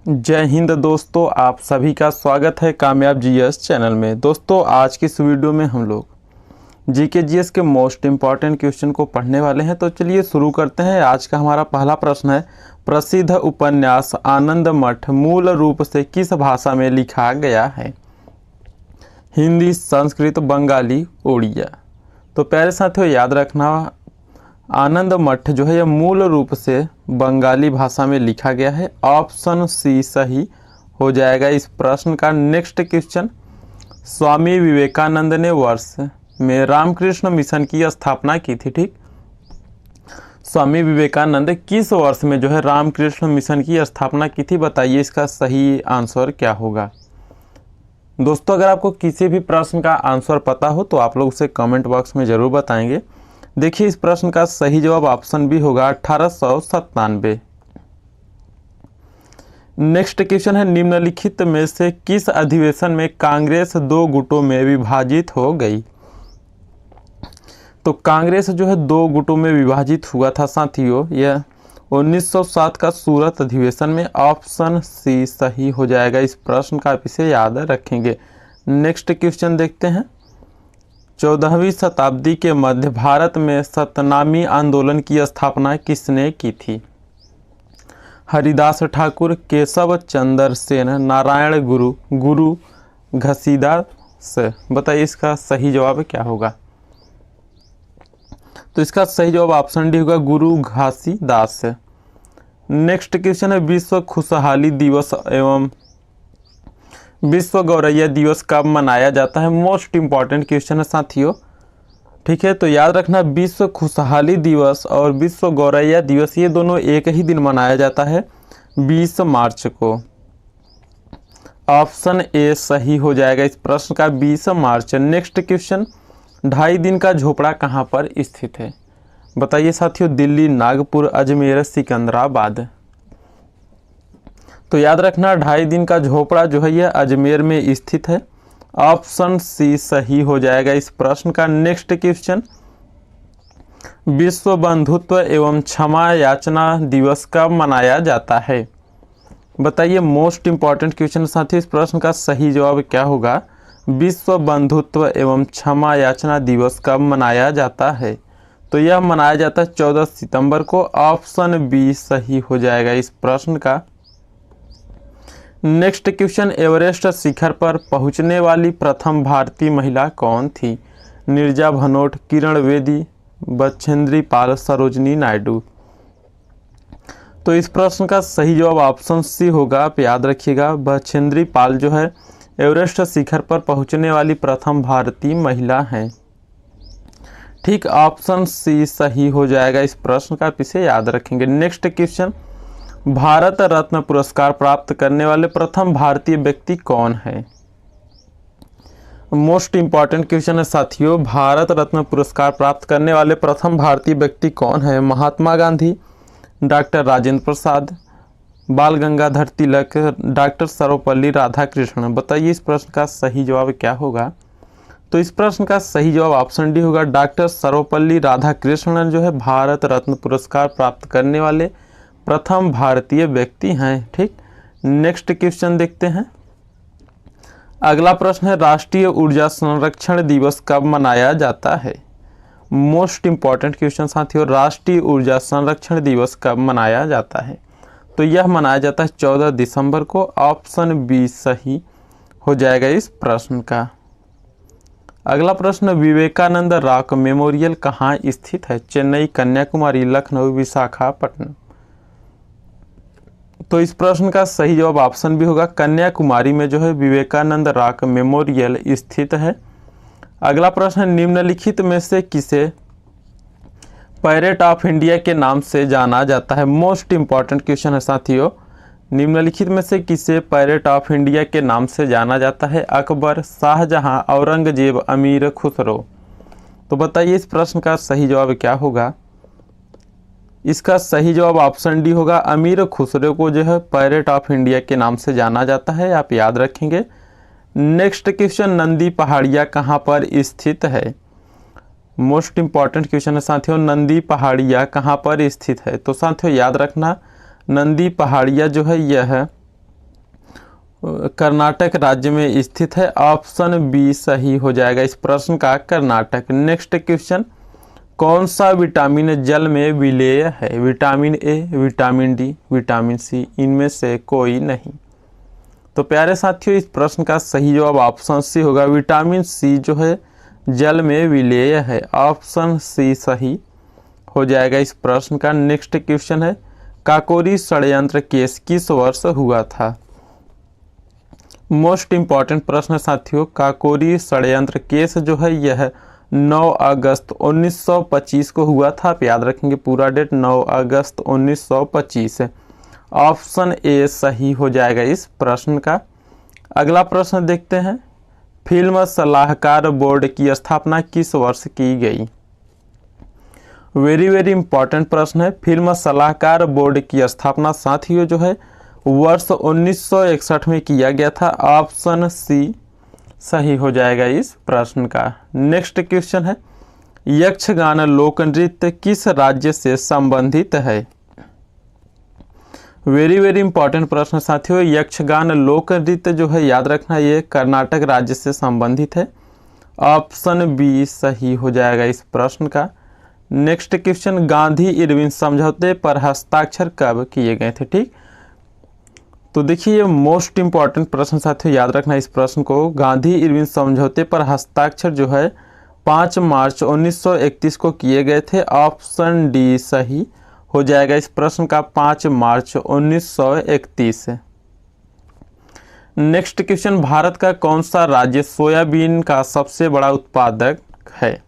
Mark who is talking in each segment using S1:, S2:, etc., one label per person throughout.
S1: जय हिंद दोस्तों, आप सभी का स्वागत है कामयाब जीएस चैनल में। दोस्तों, आज की इस वीडियो में हम लोग जीके जीएस के मोस्ट इम्पॉर्टेंट क्वेश्चन को पढ़ने वाले हैं। तो चलिए शुरू करते हैं। आज का हमारा पहला प्रश्न है, प्रसिद्ध उपन्यास आनंद मठ मूल रूप से किस भाषा में लिखा गया है? हिंदी, संस्कृत, बंगाली, उड़िया। तो प्यारे साथियों, याद रखना, आनंद मठ जो है यह मूल रूप से बंगाली भाषा में लिखा गया है। ऑप्शन सी सही हो जाएगा इस प्रश्न का। नेक्स्ट क्वेश्चन, स्वामी विवेकानंद ने वर्ष में रामकृष्ण मिशन की स्थापना की थी। ठीक, स्वामी विवेकानंद किस वर्ष में जो है रामकृष्ण मिशन की स्थापना की थी? बताइए इसका सही आंसर क्या होगा। दोस्तों, अगर आपको किसी भी प्रश्न का आंसर पता हो तो आप लोग उसे कमेंट बॉक्स में ज़रूर बताएंगे। देखिए, इस प्रश्न का सही जवाब ऑप्शन बी होगा 1897। नेक्स्ट क्वेश्चन है, निम्नलिखित में से किस अधिवेशन में कांग्रेस दो गुटों में विभाजित हो गई? तो कांग्रेस जो है दो गुटों में विभाजित हुआ था साथियों, यह 1907 का सूरत अधिवेशन में। ऑप्शन सी सही हो जाएगा इस प्रश्न का, आप इसे याद रखेंगे। नेक्स्ट क्वेश्चन देखते हैं, 14वीं शताब्दी के मध्य भारत में सतनामी आंदोलन की स्थापना किसने की थी? हरिदास ठाकुर, केशव चंद्र सेन, नारायण गुरु, गुरु घसीदास। बताइए इसका सही जवाब क्या होगा। तो इसका सही जवाब ऑप्शन डी होगा, गुरु घासीदास। नेक्स्ट क्वेश्चन है, विश्व खुशहाली दिवस एवं विश्व गौरैया दिवस कब मनाया जाता है? मोस्ट इम्पॉर्टेंट क्वेश्चन है साथियों। ठीक है, तो याद रखना, विश्व खुशहाली दिवस और विश्व गौरैया दिवस ये दोनों एक ही दिन मनाया जाता है, 20 मार्च को। ऑप्शन ए सही हो जाएगा इस प्रश्न का, 20 मार्च। नेक्स्ट क्वेश्चन, 2.5 दिन का झोपड़ा कहाँ पर स्थित है? बताइए साथियों, दिल्ली, नागपुर, अजमेर, सिकंदराबाद। तो याद रखना, 2.5 दिन का झोपड़ा जो है यह अजमेर में स्थित है। ऑप्शन सी सही हो जाएगा इस प्रश्न का। नेक्स्ट क्वेश्चन, विश्व बंधुत्व एवं क्षमा याचना दिवस कब मनाया जाता है? बताइए, मोस्ट इम्पॉर्टेंट क्वेश्चन साथियों, इस प्रश्न का सही जवाब क्या होगा? विश्व बंधुत्व एवं क्षमा याचना दिवस कब मनाया जाता है? तो यह मनाया जाता है 14 सितंबर को। ऑप्शन बी सही हो जाएगा इस प्रश्न का। नेक्स्ट क्वेश्चन, एवरेस्ट शिखर पर पहुंचने वाली प्रथम भारतीय महिला कौन थी? नीरजा भनोट, किरण बेदी, बछेंद्री पाल, सरोजनी नायडू। तो इस प्रश्न का सही जवाब ऑप्शन सी होगा, आप याद रखिएगा। बछेंद्री पाल जो है एवरेस्ट शिखर पर पहुंचने वाली प्रथम भारतीय महिला हैं। ठीक, ऑप्शन सी सही हो जाएगा इस प्रश्न का, आप इसे याद रखेंगे। नेक्स्ट क्वेश्चन, भारत रत्न पुरस्कार प्राप्त करने वाले प्रथम भारतीय व्यक्ति कौन है? मोस्ट इंपॉर्टेंट क्वेश्चन है साथियों, भारत रत्न पुरस्कार प्राप्त करने वाले प्रथम भारतीय व्यक्ति कौन है? महात्मा गांधी, डॉक्टर राजेंद्र प्रसाद, बाल गंगाधर तिलक, डॉक्टर सर्वपल्ली राधाकृष्णन। बताइए इस प्रश्न का सही जवाब क्या होगा। तो इस प्रश्न का सही जवाब ऑप्शन डी होगा, डॉक्टर सर्वपल्ली राधाकृष्णन जो है भारत रत्न पुरस्कार प्राप्त करने वाले प्रथम भारतीय व्यक्ति हैं। ठीक, नेक्स्ट क्वेश्चन देखते हैं। अगला प्रश्न है, राष्ट्रीय ऊर्जा संरक्षण दिवस कब मनाया जाता है? मोस्ट इंपॉर्टेंट क्वेश्चन साथियों, राष्ट्रीय ऊर्जा संरक्षण दिवस कब मनाया जाता है? तो यह मनाया जाता है 14 दिसंबर को। ऑप्शन बी सही हो जाएगा इस प्रश्न का। अगला प्रश्न, विवेकानंद रॉक मेमोरियल कहाँ स्थित है? चेन्नई, कन्याकुमारी, लखनऊ, विशाखापट्टनम। तो इस प्रश्न का सही जवाब ऑप्शन भी होगा, कन्याकुमारी में जो है विवेकानंद रॉक मेमोरियल स्थित है। अगला प्रश्न, निम्नलिखित में से किसे पैरेट ऑफ इंडिया के नाम से जाना जाता है? मोस्ट इंपॉर्टेंट क्वेश्चन है साथियों, निम्नलिखित में से किसे पैरेट ऑफ इंडिया के नाम से जाना जाता है? अकबर, शाहजहां, औरंगजेब, अमीर खुसरो। तो बताइए इस प्रश्न का सही जवाब क्या होगा। इसका सही जवाब ऑप्शन डी होगा, अमीर खुसरो को जो है पैरेट ऑफ इंडिया के नाम से जाना जाता है, आप याद रखेंगे। नेक्स्ट क्वेश्चन, नंदी पहाड़ियाँ कहाँ पर स्थित है? मोस्ट इंपॉर्टेंट क्वेश्चन है साथियों, नंदी पहाड़ियाँ कहाँ पर स्थित है? तो साथियों याद रखना, नंदी पहाड़ियाँ जो है यह कर्नाटक राज्य में स्थित है। ऑप्शन बी सही हो जाएगा इस प्रश्न का, कर्नाटक। नेक्स्ट क्वेश्चन, कौन सा विटामिन जल में विलेय है? Vitamin A, vitamin D, vitamin C, इनमें से कोई नहीं। तो प्यारे साथियों, इस प्रश्न का सही जवाब ऑप्शन सी होगा। विटामिन सी जो है जल में विलेय है। ऑप्शन सी सही हो जाएगा इस प्रश्न का। नेक्स्ट क्वेश्चन है, काकोरी षड्यंत्र केस किस वर्ष हुआ था? मोस्ट इंपॉर्टेंट प्रश्न साथियों, काकोरी षड्यंत्र केस जो है यह 9 अगस्त 1925 को हुआ था। आप याद रखेंगे पूरा डेट, 9 अगस्त 1925 है। ऑप्शन ए सही हो जाएगा इस प्रश्न का। अगला प्रश्न देखते हैं, फिल्म सलाहकार बोर्ड की स्थापना किस वर्ष की गई? वेरी वेरी इंपॉर्टेंट प्रश्न है। फिल्म सलाहकार बोर्ड की स्थापना साथियों जो है वर्ष 1961 में किया गया था। ऑप्शन सी सही हो जाएगा इस प्रश्न का। नेक्स्ट क्वेश्चन है, यक्षगान लोक नृत्य किस राज्य से संबंधित है? वेरी वेरी इंपॉर्टेंट प्रश्न साथियों, यक्षगान लोक नृत्य जो है याद रखना ये कर्नाटक राज्य से संबंधित है। ऑप्शन बी सही हो जाएगा इस प्रश्न का। नेक्स्ट क्वेश्चन, गांधी इरविन समझौते पर हस्ताक्षर कब किए गए थे? ठीक, तो देखिए ये मोस्ट इंपॉर्टेंट प्रश्न साथियों, याद रखना इस प्रश्न को। गांधी इरविन समझौते पर हस्ताक्षर जो है 5 मार्च 1931 को किए गए थे। ऑप्शन डी सही हो जाएगा इस प्रश्न का, 5 मार्च 1931। नेक्स्ट क्वेश्चन, भारत का कौन सा राज्य सोयाबीन का सबसे बड़ा उत्पादक है?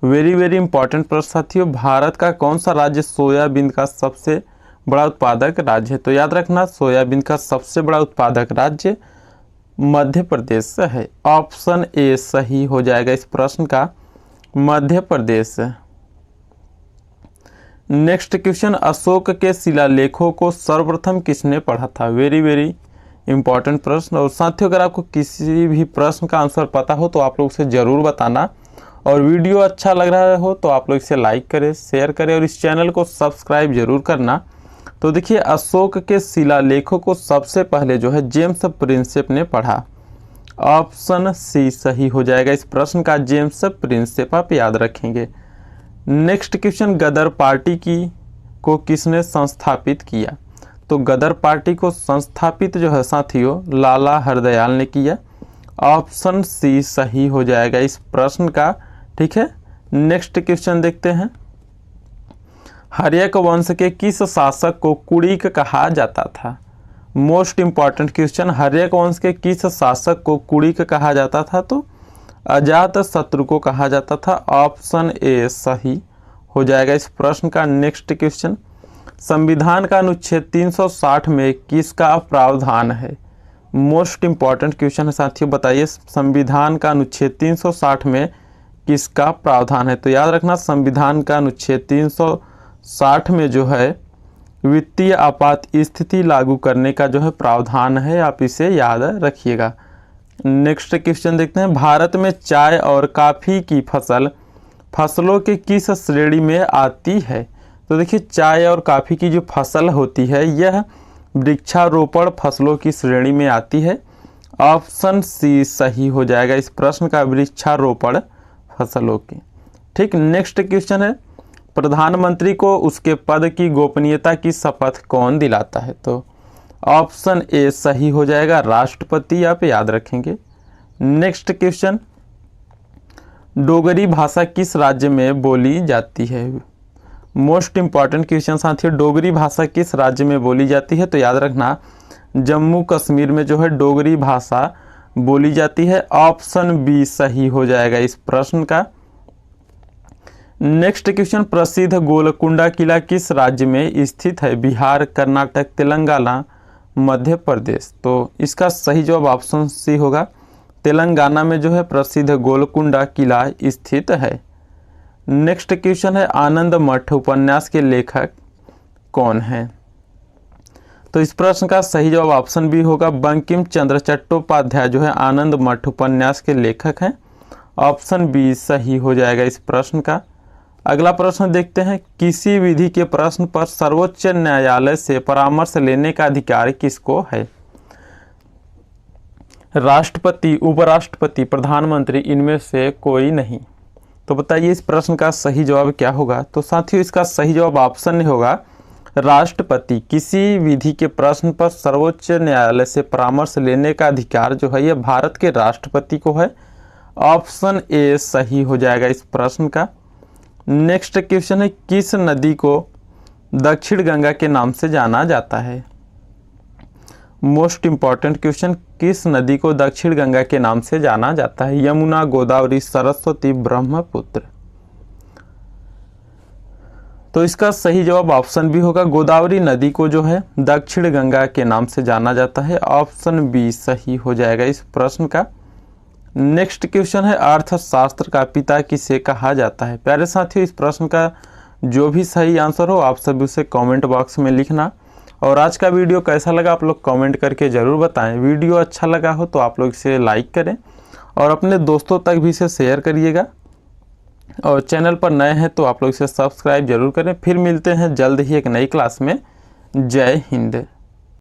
S1: वेरी वेरी इंपॉर्टेंट प्रश्न साथियों, भारत का कौन सा राज्य सोयाबीन का सबसे बड़ा उत्पादक राज्य है? तो याद रखना सोयाबीन का सबसे बड़ा उत्पादक राज्य मध्य प्रदेश है। ऑप्शन ए सही हो जाएगा इस प्रश्न का, मध्य प्रदेश। नेक्स्ट क्वेश्चन, अशोक के शिलालेखों को सर्वप्रथम किसने पढ़ा था? वेरी वेरी इंपॉर्टेंट प्रश्न। और साथियों, अगर आपको किसी भी प्रश्न का आंसर पता हो तो आप लोग उसे ज़रूर बताना, और वीडियो अच्छा लग रहा हो तो आप लोग इसे लाइक करें, शेयर करें और इस चैनल को सब्सक्राइब जरूर करना। तो देखिए, अशोक के शिलालेखों को सबसे पहले जो है जेम्स प्रिंसेप ने पढ़ा। ऑप्शन सी सही हो जाएगा इस प्रश्न का, जेम्स प्रिंसेप, आप याद रखेंगे। नेक्स्ट क्वेश्चन, गदर पार्टी को किसने संस्थापित किया? तो गदर पार्टी को संस्थापित जो है साथियों लाला हरदयाल ने किया। ऑप्शन सी सही हो जाएगा इस प्रश्न का, ठीक है। नेक्स्ट क्वेश्चन देखते हैं, हर्यक वंश के किस शासक को कुड़िक कहा जाता था? मोस्ट इंपॉर्टेंट क्वेश्चन, हर्यक वंश के किस शासक को कुड़िक कहा जाता था? तो अजात शत्रु को कहा जाता था। ऑप्शन ए सही हो जाएगा इस प्रश्न का। नेक्स्ट क्वेश्चन, संविधान का अनुच्छेद 360 में किसका प्रावधान है? मोस्ट इंपॉर्टेंट क्वेश्चन है साथियों, बताइए संविधान का अनुच्छेद 360 में किसका प्रावधान है? तो याद रखना संविधान का अनुच्छेद 360 में जो है वित्तीय आपात स्थिति लागू करने का जो है प्रावधान है, आप इसे याद रखिएगा। नेक्स्ट क्वेश्चन देखते हैं, भारत में चाय और कॉफ़ी की फसलों के किस श्रेणी में आती है? तो देखिए, चाय और कॉफ़ी की जो फसल होती है यह वृक्षारोपण फसलों की श्रेणी में आती है। ऑप्शन सी सही हो जाएगा इस प्रश्न का, वृक्षारोपण फसलों की, ठीक। नेक्स्ट क्वेश्चन है, प्रधानमंत्री को उसके पद की गोपनीयता की शपथ कौन दिलाता है? तो ऑप्शन ए सही हो जाएगा, राष्ट्रपति, आप याद रखेंगे। नेक्स्ट क्वेश्चन, डोगरी भाषा किस राज्य में बोली जाती है? मोस्ट इंपॉर्टेंट क्वेश्चन साथियों, डोगरी भाषा किस राज्य में बोली जाती है? तो याद रखना जम्मू कश्मीर में जो है डोगरी भाषा बोली जाती है। ऑप्शन बी सही हो जाएगा इस प्रश्न का। नेक्स्ट क्वेश्चन, प्रसिद्ध गोलकुंडा किला किस राज्य में स्थित है? बिहार, कर्नाटक, तेलंगाना, मध्य प्रदेश। तो इसका सही जवाब ऑप्शन सी होगा, तेलंगाना में जो है प्रसिद्ध गोलकुंडा किला स्थित है। नेक्स्ट क्वेश्चन है, आनंद मठ उपन्यास के लेखक कौन है? तो इस प्रश्न का सही जवाब ऑप्शन बी होगा, बंकिम चंद्र चट्टोपाध्याय जो है आनंद मठ उपन्यास के लेखक हैं। ऑप्शन बी सही हो जाएगा इस प्रश्न का। अगला प्रश्न देखते हैं, किसी विधि के प्रश्न पर सर्वोच्च न्यायालय से परामर्श लेने का अधिकार किसको है? राष्ट्रपति, उपराष्ट्रपति, प्रधानमंत्री, इनमें से कोई नहीं। तो बताइए इस प्रश्न का सही जवाब क्या होगा। तो साथियों इसका सही जवाब ऑप्शन में होगा राष्ट्रपति। किसी विधि के प्रश्न पर सर्वोच्च न्यायालय से परामर्श लेने का अधिकार जो है यह भारत के राष्ट्रपति को है। ऑप्शन ए सही हो जाएगा इस प्रश्न का। नेक्स्ट क्वेश्चन है, किस नदी को दक्षिण गंगा के नाम से जाना जाता है। मोस्ट इंपॉर्टेंट क्वेश्चन, किस नदी को दक्षिण गंगा के नाम से जाना जाता है। यमुना, गोदावरी, सरस्वती, ब्रह्मपुत्र। तो इसका सही जवाब ऑप्शन बी होगा। गोदावरी नदी को जो है दक्षिण गंगा के नाम से जाना जाता है। ऑप्शन बी सही हो जाएगा इस प्रश्न का। नेक्स्ट क्वेश्चन है, अर्थशास्त्र का पिता किसे कहा जाता है। प्यारे साथियों इस प्रश्न का जो भी सही आंसर हो आप सभी उसे कमेंट बॉक्स में लिखना। और आज का वीडियो कैसा लगा आप लोग कमेंट करके ज़रूर बताएं। वीडियो अच्छा लगा हो तो आप लोग इसे लाइक करें और अपने दोस्तों तक भी इसे शेयर करिएगा। और चैनल पर नए हैं तो आप लोग इसे सब्सक्राइब जरूर करें। फिर मिलते हैं जल्द ही एक नई क्लास में। जय हिंद।